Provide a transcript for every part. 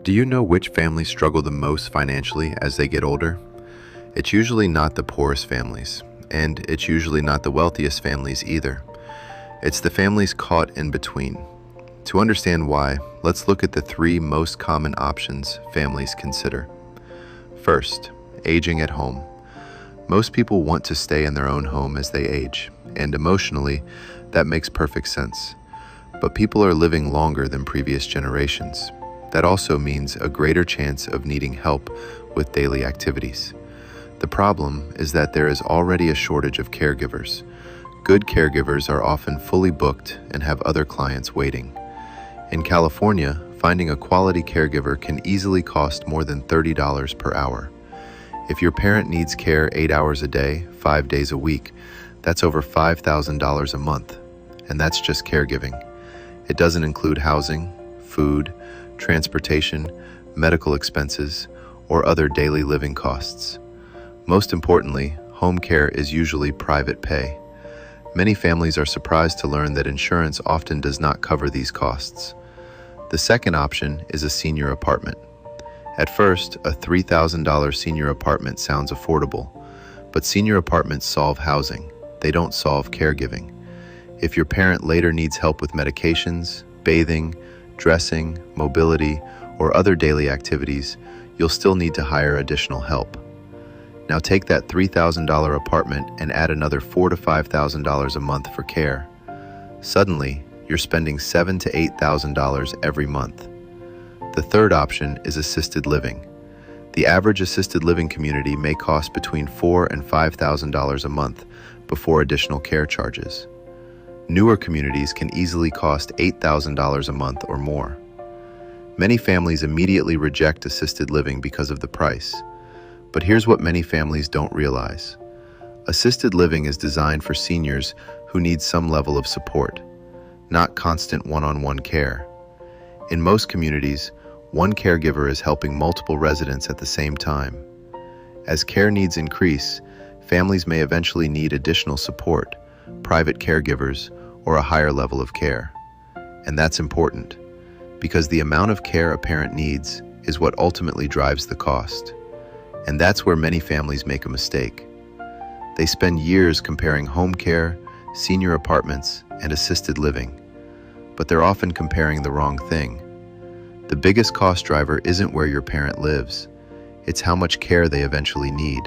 Do you know which families struggle the most financially as they get older? It's usually not the poorest families, and it's usually not the wealthiest families either. It's the families caught in between. To understand why, let's look at the three most common options families consider. First, aging at home. Most people want to stay in their own home as they age, and emotionally, that makes perfect sense. But people are living longer than previous generations. That also means a greater chance of needing help with daily activities. The problem is that there is already a shortage of caregivers. Good caregivers are often fully booked and have other clients waiting. In California, finding a quality caregiver can easily cost more than $30 per hour. If your parent needs care 8 hours a day, 5 days a week, that's over $5,000 a month. And that's just caregiving. It doesn't include housing, food, transportation, medical expenses, or other daily living costs. Most importantly, home care is usually private pay. Many families are surprised to learn that insurance often does not cover these costs. The second option is a senior apartment. At first, a $3,000 senior apartment sounds affordable, but senior apartments solve housing. They don't solve caregiving. If your parent later needs help with medications, bathing, dressing, mobility, or other daily activities, you'll still need to hire additional help. Now take that $3,000 apartment and add another $4,000 to $5,000 a month for care. Suddenly, you're spending $7,000 to $8,000 every month. The third option is assisted living. The average assisted living community may cost between $4,000 and $5,000 a month before additional care charges. Newer communities can easily cost $8,000 a month or more. Many families immediately reject assisted living because of the price. But here's what many families don't realize. Assisted living is designed for seniors who need some level of support, not constant one-on-one care. In most communities, one caregiver is helping multiple residents at the same time. As care needs increase, families may eventually need additional support, private caregivers, or a higher level of care. And that's important, because the amount of care a parent needs is what ultimately drives the cost. And that's where many families make a mistake. They spend years comparing home care, senior apartments, and assisted living, but they're often comparing the wrong thing. The biggest cost driver isn't where your parent lives, it's how much care they eventually need.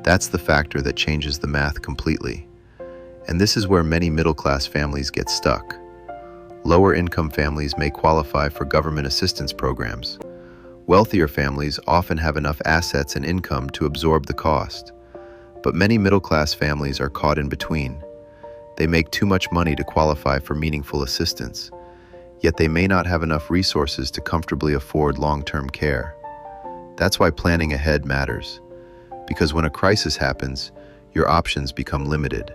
That's the factor that changes the math completely. And this is where many middle-class families get stuck. Lower-income families may qualify for government assistance programs. Wealthier families often have enough assets and income to absorb the cost. But many middle-class families are caught in between. They make too much money to qualify for meaningful assistance, yet they may not have enough resources to comfortably afford long-term care. That's why planning ahead matters, because when a crisis happens, your options become limited.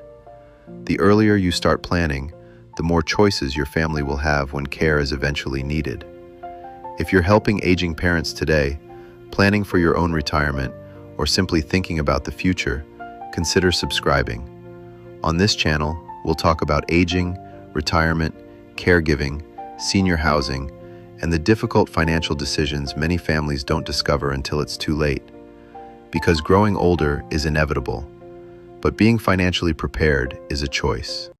The earlier you start planning, the more choices your family will have when care is eventually needed. If you're helping aging parents today, planning for your own retirement, or simply thinking about the future, consider subscribing. On this channel, we'll talk about aging, retirement, caregiving, senior housing, and the difficult financial decisions many families don't discover until it's too late. Because growing older is inevitable, but being financially prepared is a choice.